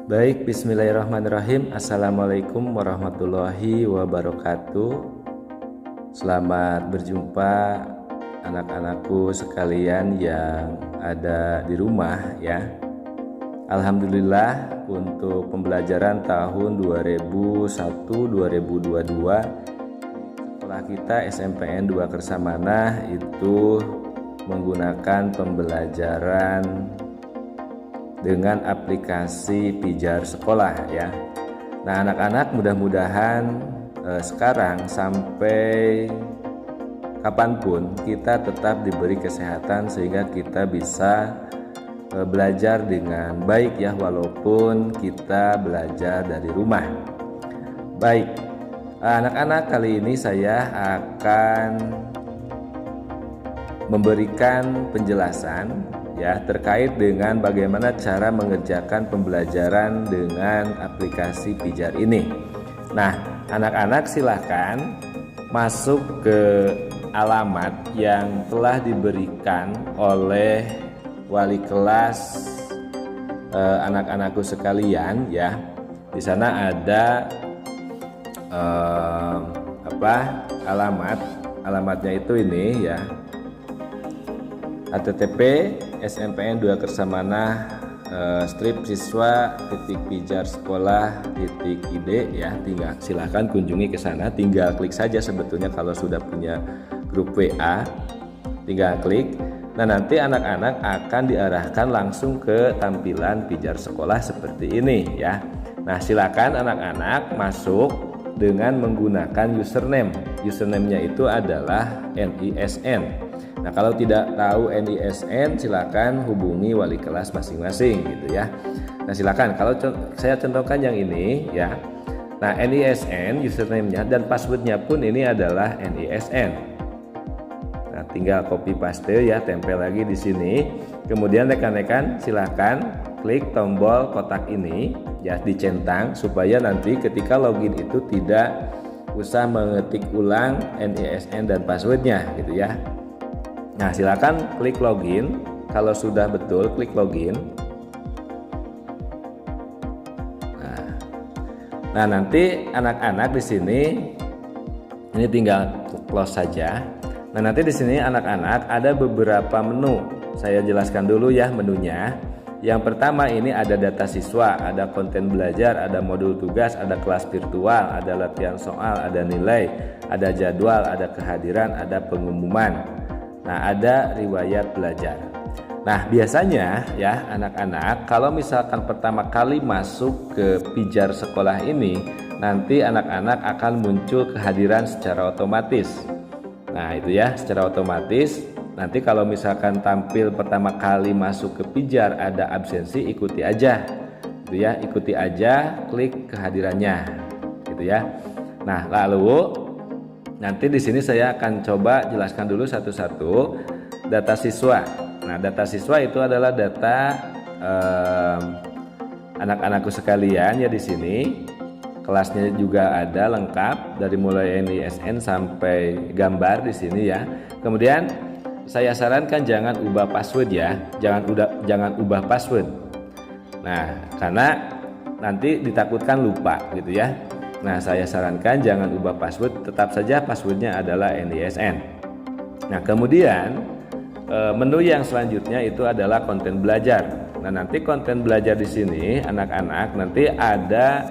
Baik, bismillahirrahmanirrahim. Assalamualaikum warahmatullahi wabarakatuh. Selamat berjumpa anak-anakku sekalian yang ada di rumah ya. Alhamdulillah untuk pembelajaran tahun 2001-2022 sekolah kita SMPN 2 Kersamanah itu menggunakan pembelajaran dengan aplikasi Pijar Sekolah ya. Nah, anak-anak mudah-mudahan sekarang sampai kapanpun kita tetap diberi kesehatan sehingga kita bisa belajar dengan baik ya, walaupun kita belajar dari rumah. Baik, anak-anak, kali ini saya akan memberikan penjelasan ya terkait dengan bagaimana cara mengerjakan pembelajaran dengan aplikasi Pijar ini. Nah, anak-anak silahkan masuk ke alamat yang telah diberikan oleh wali kelas anak-anakku sekalian ya. Di sana ada alamatnya itu ini ya, http SMPN 2 Kersamanah /siswa.pijarsekolah.id ya. Tinggal silahkan kunjungi ke sana, tinggal klik saja sebetulnya kalau sudah punya grup WA, tinggal klik. Nah, nanti anak-anak akan diarahkan langsung ke tampilan Pijar Sekolah seperti ini ya. Nah, silakan anak-anak masuk dengan menggunakan username. Username-nya itu adalah NISN. Nah, kalau tidak tahu NISN silakan hubungi wali kelas masing-masing gitu ya. Nah, silakan, kalau saya contohkan yang ini ya. Nah, NISN username-nya dan password-nya pun ini adalah NISN. Nah, tinggal copy paste ya, tempel lagi di sini. Kemudian rekan-rekan silakan klik tombol kotak ini ya, dicentang supaya nanti ketika login itu tidak usah mengetik ulang NISN dan password-nya gitu ya. Nah, silakan klik login. Kalau sudah betul, klik login. Nah, nanti anak-anak di sini ini tinggal close saja. Nah, nanti di sini anak-anak ada beberapa menu. Saya jelaskan dulu ya menunya. Yang pertama ini ada data siswa, ada konten belajar, ada modul tugas, ada kelas virtual, ada latihan soal, ada nilai, ada jadwal, ada kehadiran, ada pengumuman. Nah, ada riwayat belajar. Nah, biasanya ya anak-anak kalau misalkan pertama kali masuk ke Pijar Sekolah ini, nanti anak-anak akan muncul kehadiran secara otomatis. Nah, itu ya, secara otomatis. Nanti kalau misalkan tampil pertama kali masuk ke Pijar ada absensi, ikuti aja. Itu ya, ikuti aja, klik kehadirannya. Gitu ya. Nah, lalu nanti di sini saya akan coba jelaskan dulu satu-satu data siswa. Nah, data siswa itu adalah data anak-anakku sekalian ya di sini. Kelasnya juga ada lengkap dari mulai NISN sampai gambar di sini ya. Kemudian saya sarankan jangan ubah password ya. Jangan ubah password. Nah, karena nanti ditakutkan lupa gitu ya. Nah, saya sarankan jangan ubah password, tetap saja passwordnya adalah NISN. Nah, kemudian menu yang selanjutnya itu adalah konten belajar. Nah, nanti konten belajar di sini anak-anak nanti ada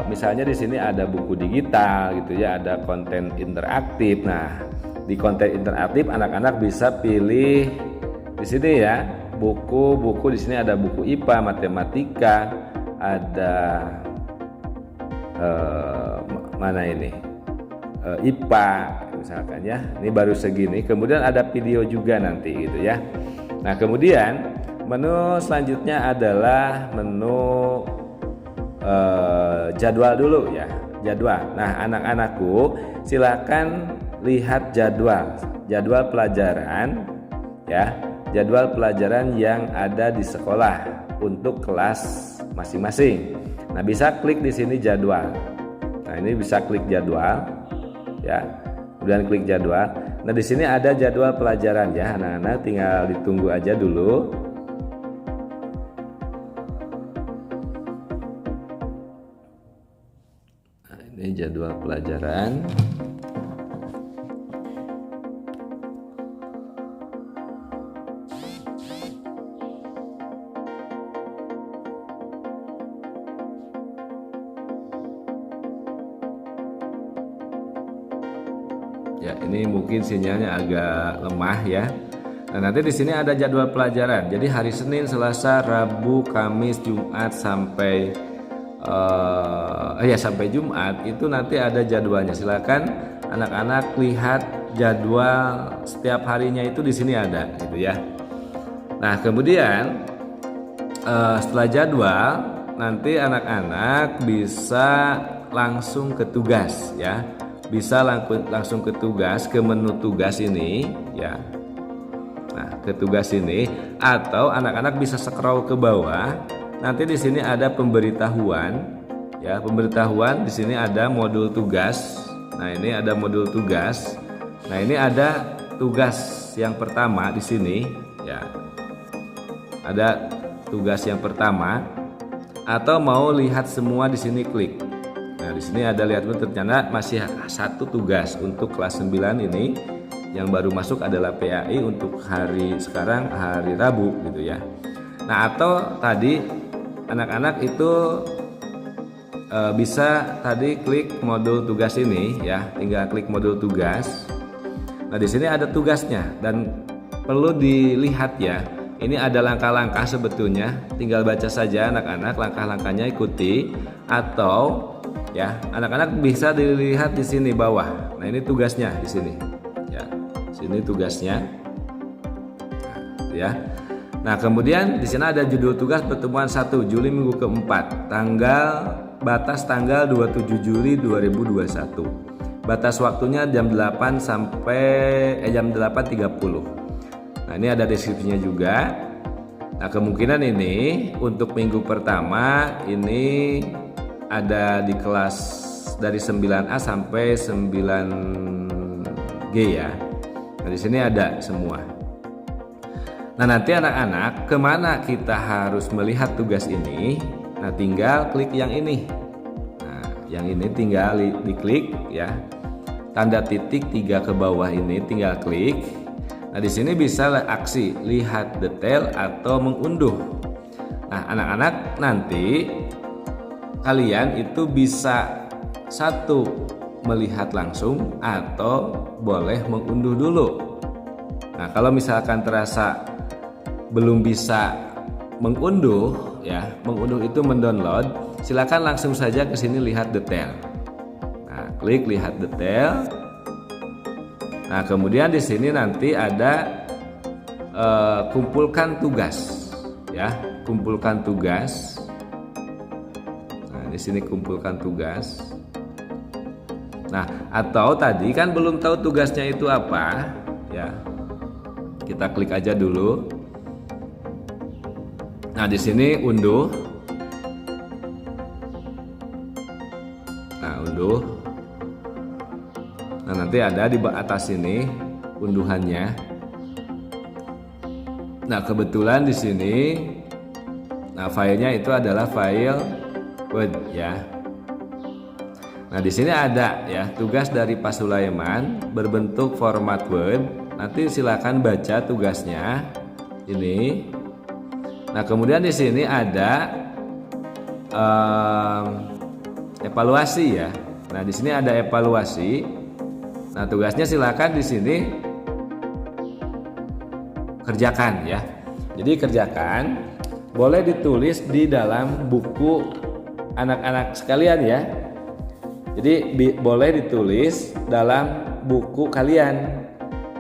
misalnya di sini ada buku digital gitu ya, ada konten interaktif. Nah, di konten interaktif anak-anak bisa pilih di sini ya, buku di sini ada buku IPA, matematika, ada mana ini IPA misalkan ya, ini baru segini. Kemudian ada video juga nanti gitu ya. Nah, kemudian menu selanjutnya adalah menu jadwal dulu ya, jadwal. Nah, anak-anakku silakan lihat jadwal pelajaran ya, jadwal pelajaran yang ada di sekolah untuk kelas masing-masing. Nah, bisa klik di sini jadwal. Nah, ini bisa klik jadwal ya. Kemudian klik jadwal. Nah, di sini ada jadwal pelajaran ya, anak-anak tinggal ditunggu aja dulu. Ini jadwal pelajaran. Ya, ini mungkin sinyalnya agak lemah ya. Nah, nanti di sini ada jadwal pelajaran. Jadi hari Senin, Selasa, Rabu, Kamis, Jumat sampai sampai Jumat itu nanti ada jadwalnya. Silakan anak-anak lihat jadwal setiap harinya itu di sini ada gitu ya. Nah, kemudian setelah jadwal nanti anak-anak bisa langsung ke tugas ya. Bisa langsung ke tugas, ke menu tugas ini ya. Nah, ke tugas ini atau anak-anak bisa scroll ke bawah. Nanti di sini ada pemberitahuan ya, pemberitahuan di sini ada modul tugas. Nah, ini ada modul tugas. Nah, ini ada tugas yang pertama di sini ya. Ada tugas yang pertama atau mau lihat semua di sini klik. Nah, di sini ada lihat ternyata masih satu tugas untuk kelas 9 ini yang baru masuk adalah PAI untuk hari sekarang hari Rabu gitu ya. Nah, atau tadi anak-anak itu bisa tadi klik modul tugas ini ya, tinggal klik modul tugas. Nah, di sini ada tugasnya dan perlu dilihat ya. Ini ada langkah-langkah sebetulnya, tinggal baca saja anak-anak langkah-langkahnya ikuti atau ya, anak-anak bisa dilihat di sini bawah. Nah, ini tugasnya di sini. Ya, sini tugasnya. Nah, ya. Nah, kemudian di sini ada judul tugas pertemuan 1 Juli minggu keempat. Batas tanggal 27 Juli 2021. Batas waktunya jam 8 sampai jam 8.30. Nah, ini ada deskripsinya juga. Nah, kemungkinan ini untuk minggu pertama ini ada di kelas dari 9A sampai 9G ya. Nah, di sini ada semua. Nah, nanti anak-anak kemana kita harus melihat tugas ini? Nah, tinggal klik yang ini. Nah, yang ini tinggal diklik ya. Tanda titik 3 ke bawah ini tinggal klik. Nah, di sini bisa aksi lihat detail atau mengunduh. Nah, anak-anak nanti kalian itu bisa satu melihat langsung atau boleh mengunduh dulu. Nah, kalau misalkan terasa belum bisa mengunduh ya, mengunduh itu mendownload, silakan langsung saja ke sini lihat detail. Nah, klik lihat detail. Nah, kemudian di sini nanti ada kumpulkan tugas ya, kumpulkan tugas. Nah, di sini kumpulkan tugas. Nah, atau tadi kan belum tahu tugasnya itu apa ya. Kita klik aja dulu. Nah, di sini unduh. Nah, unduh. Nah, nanti ada di atas ini unduhannya. Nah, kebetulan di sini filenya itu adalah file Word ya. Nah, di sini ada ya tugas dari Pak Sulaiman berbentuk format Word. Nanti silakan baca tugasnya ini. Nah, kemudian di sini ada evaluasi ya. Nah, di sini ada evaluasi. Nah, tugasnya silakan di sini kerjakan ya. Jadi kerjakan boleh ditulis di dalam buku anak-anak sekalian ya. Jadi boleh ditulis dalam buku kalian.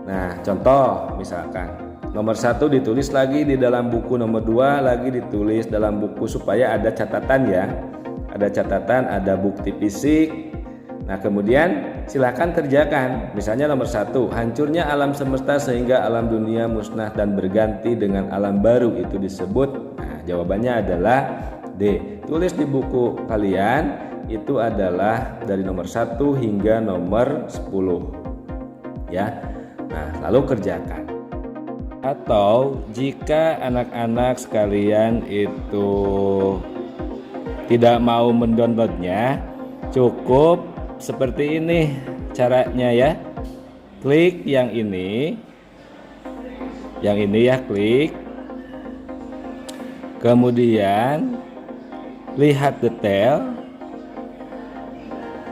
Nah, contoh misalkan nomor 1 ditulis lagi di dalam buku, nomor 2 lagi ditulis dalam buku supaya ada catatan ya. Ada catatan, ada bukti fisik. Nah, kemudian silakan kerjakan. Misalnya nomor 1, hancurnya alam semesta sehingga alam dunia musnah dan berganti dengan alam baru itu disebut. Nah, jawabannya adalah D. Tulis di buku kalian itu adalah dari nomor 1 hingga nomor 10. Ya. Nah, lalu kerjakan. Atau jika anak-anak sekalian itu tidak mau mendownloadnya, Cukup seperti ini caranya ya. Klik yang ini ya, klik. Kemudian lihat detail.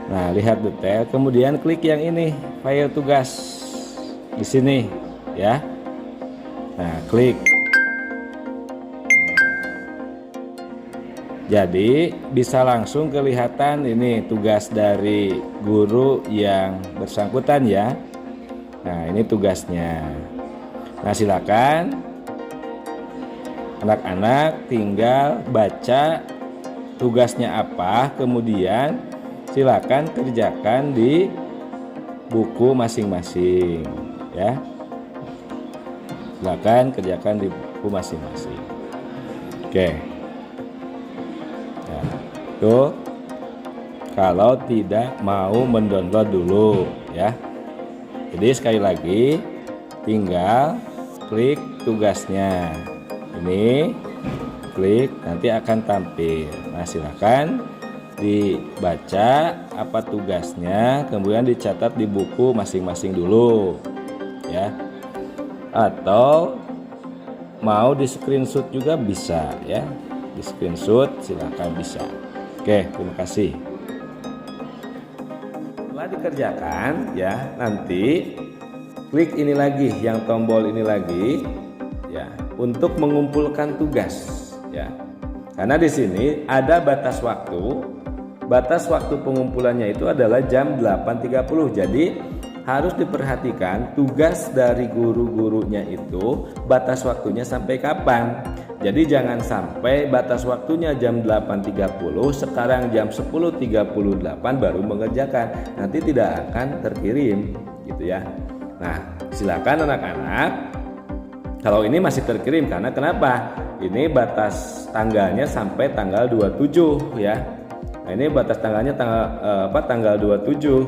Nah, lihat detail. Kemudian klik yang ini, file tugas di sini ya. Nah, klik. Jadi bisa langsung kelihatan ini tugas dari guru yang bersangkutan ya. Nah, ini tugasnya. Nah, silakan anak-anak tinggal baca tugasnya apa, kemudian silakan kerjakan di buku masing-masing ya. Silakan kerjakan di buku masing-masing. Oke. Nah, tuh kalau tidak mau mendownload dulu ya. Jadi sekali lagi tinggal klik tugasnya. Ini klik, nanti akan tampil. Nah, silakan dibaca apa tugasnya, kemudian dicatat di buku masing-masing dulu ya. Atau mau di screenshot juga bisa ya. Di screenshot silakan bisa. Oke, terima kasih. Setelah dikerjakan ya, nanti klik ini lagi, yang tombol ini lagi ya, untuk mengumpulkan tugas ya. Karena di sini ada batas waktu. Batas waktu pengumpulannya itu adalah jam 8.30. Jadi harus diperhatikan tugas dari guru-gurunya itu batas waktunya sampai kapan. Jadi jangan sampai batas waktunya jam 8.30, sekarang jam 10.38 baru mengerjakan. Nanti tidak akan terkirim gitu ya. Nah, silakan anak-anak, kalau ini masih terkirim, karena kenapa? Ini batas tanggalnya sampai tanggal 27 ya. Nah, ini batas tanggalnya tanggal 27.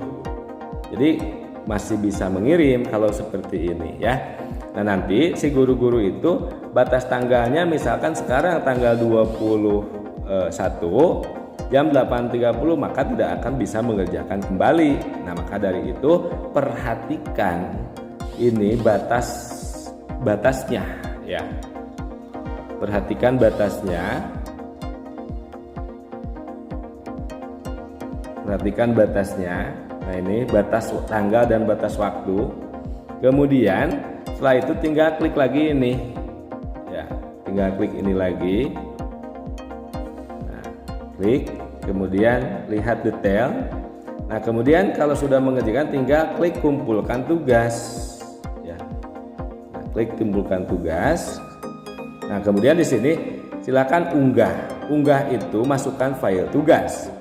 Jadi masih bisa mengirim kalau seperti ini ya. Nah, nanti si guru-guru itu batas tanggalnya misalkan sekarang tanggal 21 jam 8.30, maka tidak akan bisa mengerjakan kembali. Nah, maka dari itu perhatikan ini batasnya ya. Perhatikan batasnya. Perhatikan batasnya. Nah, ini batas tanggal dan batas waktu. Kemudian setelah itu tinggal klik lagi ini ya, tinggal klik ini lagi. Nah, klik, kemudian lihat detail. Nah, kemudian kalau sudah mengerjakan tinggal klik kumpulkan tugas ya. Nah, klik kumpulkan tugas. Nah, kemudian di sini silakan unggah itu masukkan file tugas.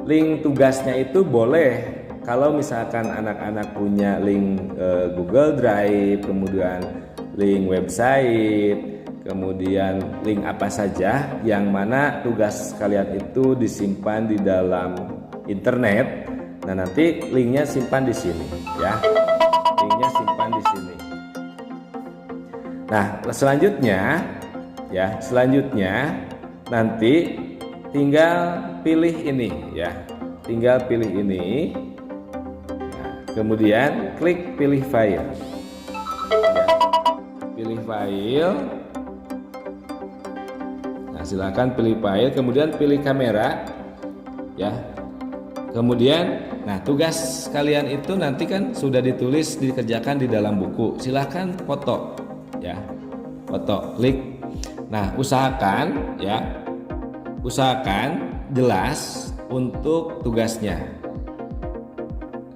Link tugasnya itu boleh kalau misalkan anak-anak punya link Google Drive, kemudian link website, kemudian link apa saja yang mana tugas kalian itu disimpan di dalam internet. Nah, nanti linknya simpan di sini ya. Linknya simpan di sini. Nah, selanjutnya nanti tinggal pilih ini ya. Tinggal pilih ini. Kemudian klik pilih file ya. Pilih file. Nah, silakan pilih file, kemudian pilih kamera ya. Kemudian nah, tugas kalian itu nanti kan sudah ditulis dikerjakan di dalam buku. Silakan foto ya. Foto, klik. Nah, usahakan jelas untuk tugasnya.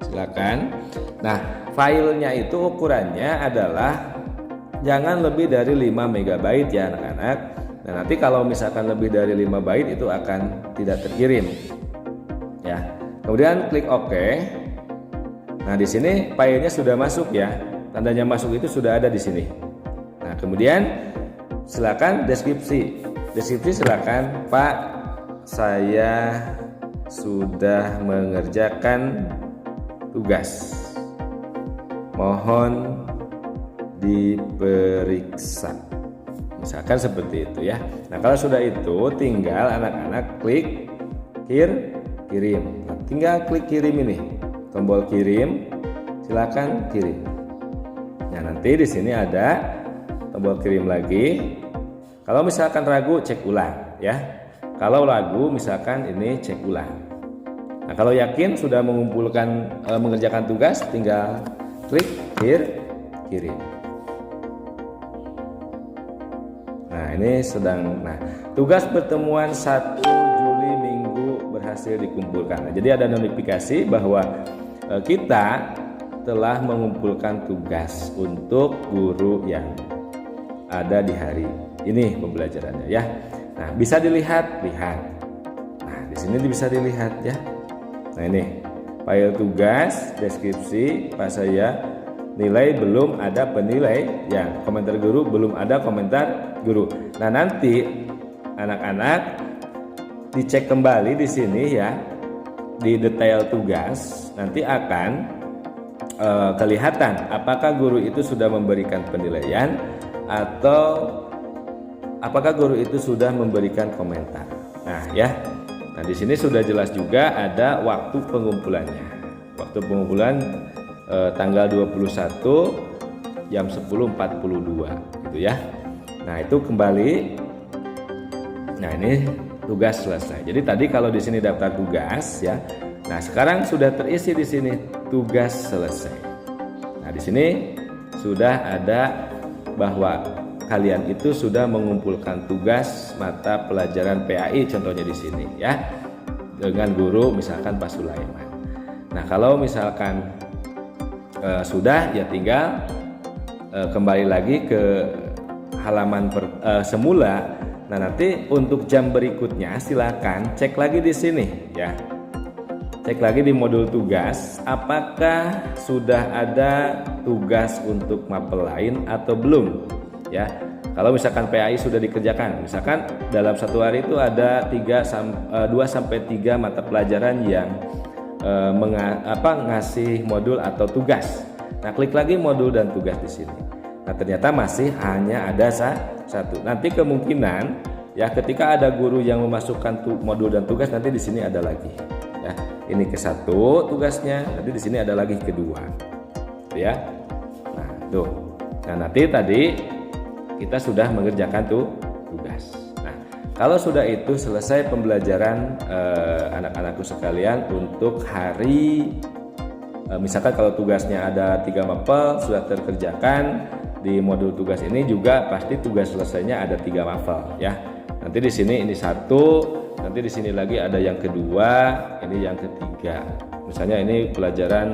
Silakan. Nah, filenya itu ukurannya adalah jangan lebih dari 5 MB ya anak-anak. Nah, nanti kalau misalkan lebih dari 5 byte itu akan tidak terkirim. Ya. Kemudian klik OK. Nah, di sini filenya sudah masuk ya. Tandanya masuk itu sudah ada di sini. Nah, kemudian silakan deskripsi. Deskripsi silakan, Pak, saya sudah mengerjakan tugas, mohon diperiksa, misalkan seperti itu ya. Nah, kalau sudah itu tinggal anak-anak klik kirim. Nah, tinggal klik kirim ini, tombol kirim, silakan kirim. Nah, nanti di sini ada tombol kirim lagi. Kalau misalkan ragu, cek ulang ya. Kalau ragu, misalkan ini cek ulang. Nah, kalau yakin sudah mengumpulkan mengerjakan tugas, tinggal klik kirim. Nah, ini tugas pertemuan 1 Juli minggu berhasil dikumpulkan. Nah, jadi ada notifikasi bahwa kita telah mengumpulkan tugas untuk guru yang ada di hari ini pembelajarannya ya. Nah, bisa lihat. Nah, di sini bisa dilihat ya. Nah, ini file tugas, deskripsi, pas saya nilai belum ada penilai, ya komentar guru belum ada komentar guru. Nah, nanti anak-anak dicek kembali di sini ya, di detail tugas nanti akan kelihatan apakah guru itu sudah memberikan penilaian atau apakah guru itu sudah memberikan komentar. Nah ya, di sini sudah jelas juga ada waktu pengumpulannya. Waktu pengumpulan tanggal 21 jam 10.42 gitu ya. Nah itu kembali. Nah ini tugas selesai. Jadi tadi kalau di sini daftar tugas ya. Nah sekarang sudah terisi di sini tugas selesai. Nah di sini sudah ada bahwa kalian itu sudah mengumpulkan tugas mata pelajaran PAI contohnya di sini ya, dengan guru misalkan Pak Sulaiman. Nah kalau misalkan sudah ya tinggal kembali lagi ke halaman semula. Nah nanti untuk jam berikutnya silakan cek lagi di sini ya. Cek lagi di modul tugas apakah sudah ada tugas untuk mapel lain atau belum ya. Kalau misalkan PAI sudah dikerjakan, misalkan dalam satu hari itu ada 2-3 mata pelajaran yang ngasih modul atau tugas. Nah klik lagi modul dan tugas di sini. Nah ternyata masih hanya ada satu. Nanti kemungkinan ya ketika ada guru yang memasukkan modul dan tugas, nanti di sini ada lagi ya. Ini ke-1 tugasnya, nanti di sini ada lagi ke-2 ya. Nah tuh. Nah nanti tadi kita sudah mengerjakan tugas. Nah kalau sudah itu selesai pembelajaran anak-anakku sekalian untuk hari misalkan kalau tugasnya ada 3 mapel sudah terkerjakan di modul tugas ini, juga pasti tugas selesainya ada 3 mapel ya. Nanti di sini ini 1, nanti di sini lagi ada yang kedua, ini yang ketiga. Misalnya ini pelajaran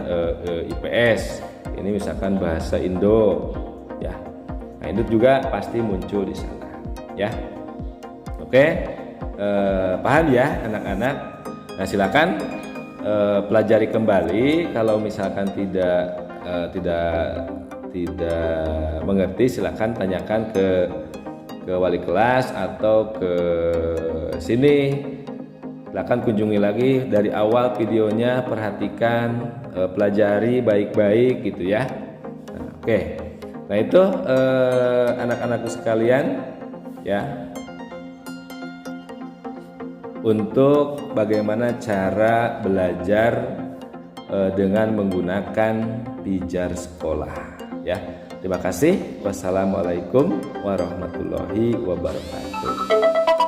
IPS, ini misalkan bahasa Indo ya. Nah itu juga pasti muncul di sana ya. Oke, paham ya anak-anak. Nah silakan pelajari kembali. Kalau misalkan tidak mengerti, silakan tanyakan ke wali kelas atau ke sini. Silakan kunjungi lagi dari awal videonya, perhatikan, pelajari baik-baik gitu ya. Nah, oke. Nah itu anak-anakku sekalian ya, untuk bagaimana cara belajar dengan menggunakan pijar sekolah ya. Terima kasih. Wassalamualaikum warahmatullahi wabarakatuh.